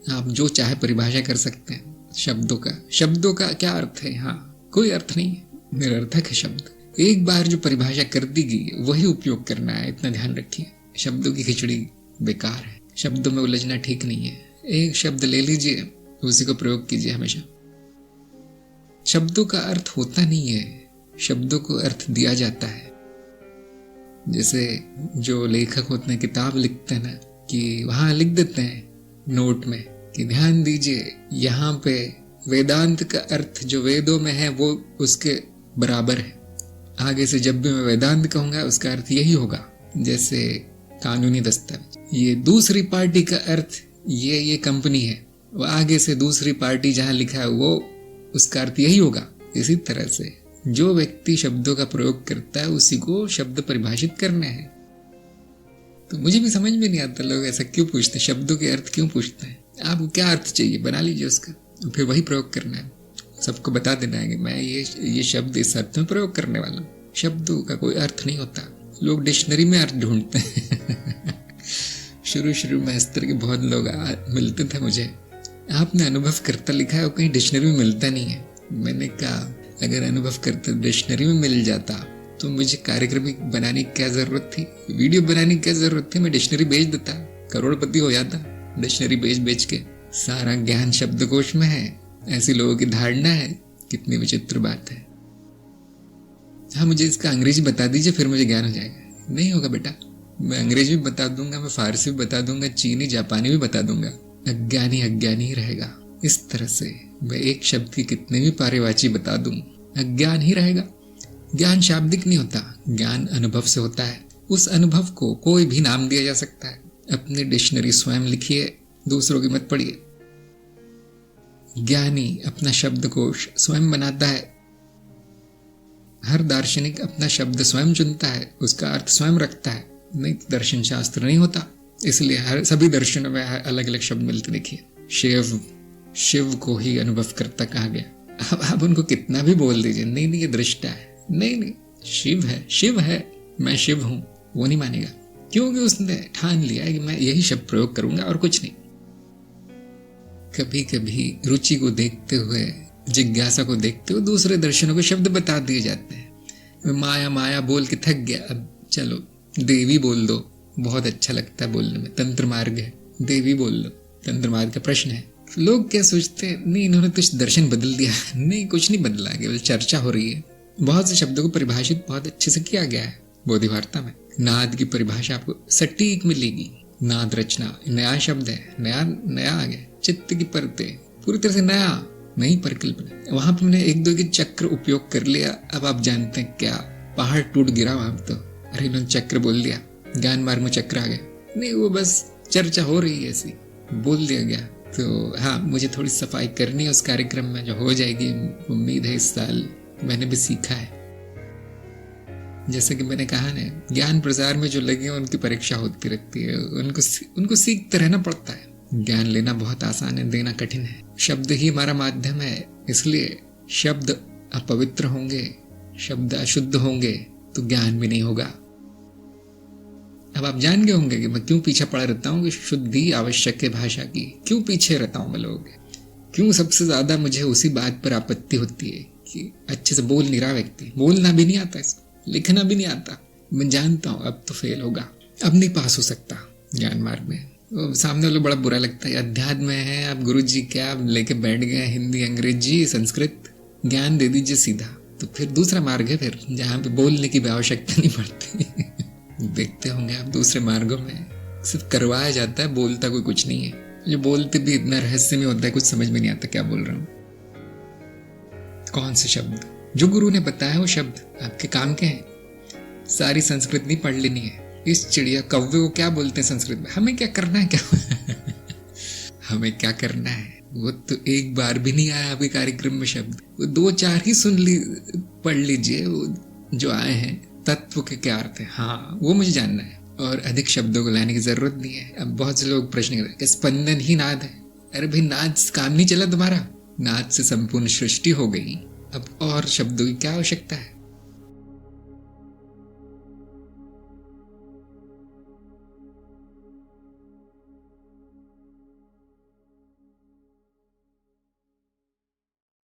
आप जो चाहे परिभाषा कर सकते हैं शब्दों का क्या अर्थ है? हाँ, कोई अर्थ नहीं है, निरर्थक है शब्द। एक बार जो परिभाषा कर दी गई वही उपयोग करना है, इतना ध्यान रखिए। शब्दों की खिचड़ी बेकार है, शब्दों में उलझना ठीक नहीं है। एक शब्द ले लीजिए, उसी को प्रयोग कीजिए हमेशा। शब्दों का अर्थ होता नहीं है, शब्दों को अर्थ दिया जाता है। जैसे जो लेखक होते हैं, किताब लिखते हैं ना, कि वहां लिख देते हैं नोट में कि ध्यान दीजिए, यहाँ पे वेदांत का अर्थ जो वेदों में है वो उसके बराबर है। आगे से जब भी मैं वेदांत कहूंगा उसका अर्थ यही होगा। जैसे कानूनी दस्तावेज, ये दूसरी पार्टी का अर्थ ये कंपनी है, वो आगे से दूसरी पार्टी जहां लिखा है वो उसका अर्थ यही होगा। इसी तरह से जो व्यक्ति शब्दों का प्रयोग करता है उसी को शब्द परिभाषित करने हैं। तो मुझे भी समझ में नहीं आता लोग ऐसा क्यों पूछते हैं, शब्दों के अर्थ क्यों पूछते हैं। आपको क्या अर्थ चाहिए बना लीजिए उसका, फिर वही प्रयोग करना है। सबको बता देना है कि मैं ये शब्द इस अर्थ में प्रयोग करने वाला हूँ। शब्दों का कोई अर्थ नहीं होता, लोग डिक्शनरी में अर्थ ढूंढते हैं। शुरू में इस तरह के बहुत लोग मिलते थे मुझे, आपने अनुभव करता लिखा है, वो कहीं डिक्शनरी में मिलता नहीं है। मैंने कहा अगर अनुभव करता डिक्शनरी में मिल जाता तो मुझे कार्यक्रम बनाने की क्या जरूरत थी, वीडियो बनाने की क्या जरूरत थी, मैं डिक्शनरी बेच देता, करोड़पति हो जाता। डिक्शनरी बेच के सारा ज्ञान शब्दकोश में है, ऐसी लोगों की धारणा है। कितनी विचित्र बात है। हाँ, मुझे इसका अंग्रेजी बता दीजिए फिर मुझे ज्ञान हो जाएगा। नहीं होगा बेटा, मैं अंग्रेजी भी बता दूंगा, मैं फारसी भी बता दूंगा, चीनी जापानी भी बता दूंगा, अज्ञानी ही रहेगा। इस तरह से मैं एक शब्द की कितने भी पारिवाची बता दूं, अज्ञान ही रहेगा। ज्ञान शाब्दिक नहीं होता, ज्ञान अनुभव से होता है। उस अनुभव को कोई भी नाम दिया जा सकता है। अपनी डिक्शनरी स्वयं लिखिए, दूसरों की मत पढ़िए। ज्ञानी अपना शब्दकोश स्वयं बनाता है। हर दार्शनिक अपना शब्द स्वयं चुनता है, उसका अर्थ स्वयं रखता है। नहीं तो दर्शन शास्त्र नहीं होता। इसलिए सभी दर्शनों में अलग अलग शब्द मिलते। देखिए, शिव को ही अनुभव करता कहा गया। अब आप उनको कितना भी बोल दीजिए, नहीं ये दृष्टा है, नहीं शिव है, मैं शिव हूं, वो नहीं मानेगा, क्योंकि उसने ठान लिया है कि मैं यही शब्द प्रयोग करूंगा और कुछ नहीं। कभी कभी रुचि को देखते हुए, जिज्ञासा को देखते हुए दूसरे दर्शनों को शब्द बता दिए जाते हैं। माया बोल के थक गया, अब चलो देवी बोल दो, बहुत अच्छा लगता है बोलने में, तंत्र मार्ग है, देवी बोल लो, तंत्र मार्ग का प्रश्न है। लोग क्या सोचते हैं, नहीं इन्होंने कुछ दर्शन बदल दिया। नहीं, कुछ नहीं बदला, केवल चर्चा हो रही है। बहुत से शब्दों को परिभाषित बहुत अच्छे से किया गया है बोधिवार्ता में। नाद की परिभाषा आपको सटीक मिलेगी। नाद रचना नया शब्द है, नया आ गया। चित्त की परतें पूरी तरह से नई परिकल्पना। वहां पर मैंने एक दो के चक्र उपयोग कर लिया। अब आप जानते हैं क्या, पहाड़ टूट गिरा वहां तो, अरे इन्होंने चक्र बोल दिया, ज्ञान मार्ग में चक्र आ गया। नहीं, वो बस चर्चा हो रही है, ऐसी बोल दिया गया। तो हाँ, मुझे थोड़ी सफाई करनी है उस कार्यक्रम में, जो हो जाएगी उम्मीद है इस साल। मैंने भी सीखा है, जैसे कि मैंने कहा ना, ज्ञान प्रसार में जो लगे हैं उनकी परीक्षा होती रहती है। उनको सीखते रहना पड़ता है। ज्ञान लेना बहुत आसान है, देना कठिन है। शब्द ही हमारा माध्यम है, इसलिए शब्द अपवित्र होंगे, शब्द अशुद्ध होंगे तो ज्ञान भी नहीं होगा। अब आप जान गए होंगे कि मैं क्यों पीछे पड़ा रहता हूँ, कि शुद्धि आवश्यक है भाषा की। क्यों पीछे रहता हूँ मैं लोग, क्यों सबसे ज्यादा मुझे उसी बात पर आपत्ति होती है कि अच्छे से बोल नहीं रहा व्यक्ति, बोलना भी नहीं आता, लिखना भी नहीं आता। मैं जानता हूँ अब तो फेल होगा, अब नहीं पास हो सकता ज्ञान मार्ग में। सामने वालों बड़ा बुरा लगता है, अध्यात्म में है, आप गुरु जी क्या लेके बैठ गए, हिंदी अंग्रेजी संस्कृत ज्ञान दे दीजिए सीधा। तो फिर दूसरा मार्ग है फिर, जहाँ पे बोलने की भी आवश्यकता नहीं पड़ती। देखते होंगे आप दूसरे मार्गों में सिर्फ करवाया जाता है, बोलता कोई कुछ नहीं है। जो बोलते भी इतना रहस्य में होता है, कुछ समझ में नहीं आता क्या बोल रहा हूँ। कौन से शब्द जो गुरु ने बताया वो शब्द आपके काम के हैं। सारी संस्कृत नहीं पढ़ लेनी है। इस चिड़िया कौवे को क्या बोलते हैं संस्कृत में, हमें क्या करना है क्या? हमें क्या करना है, वो तो एक बार भी नहीं आया आपके कार्यक्रम में शब्द, वो 2-4 ही पढ़ लीजिए, वो जो आए हैं तत्व के क्या अर्थ है, हाँ वो मुझे जानना है। और अधिक शब्दों को लाने की जरूरत नहीं है। अब बहुत से लोग प्रश्न करते हैं कि स्पंदन ही नाद है। अरे भाई, नाद काम नहीं चला तुम्हारा, नाद से संपूर्ण सृष्टि हो गई, अब और शब्दों की क्या आवश्यकता है।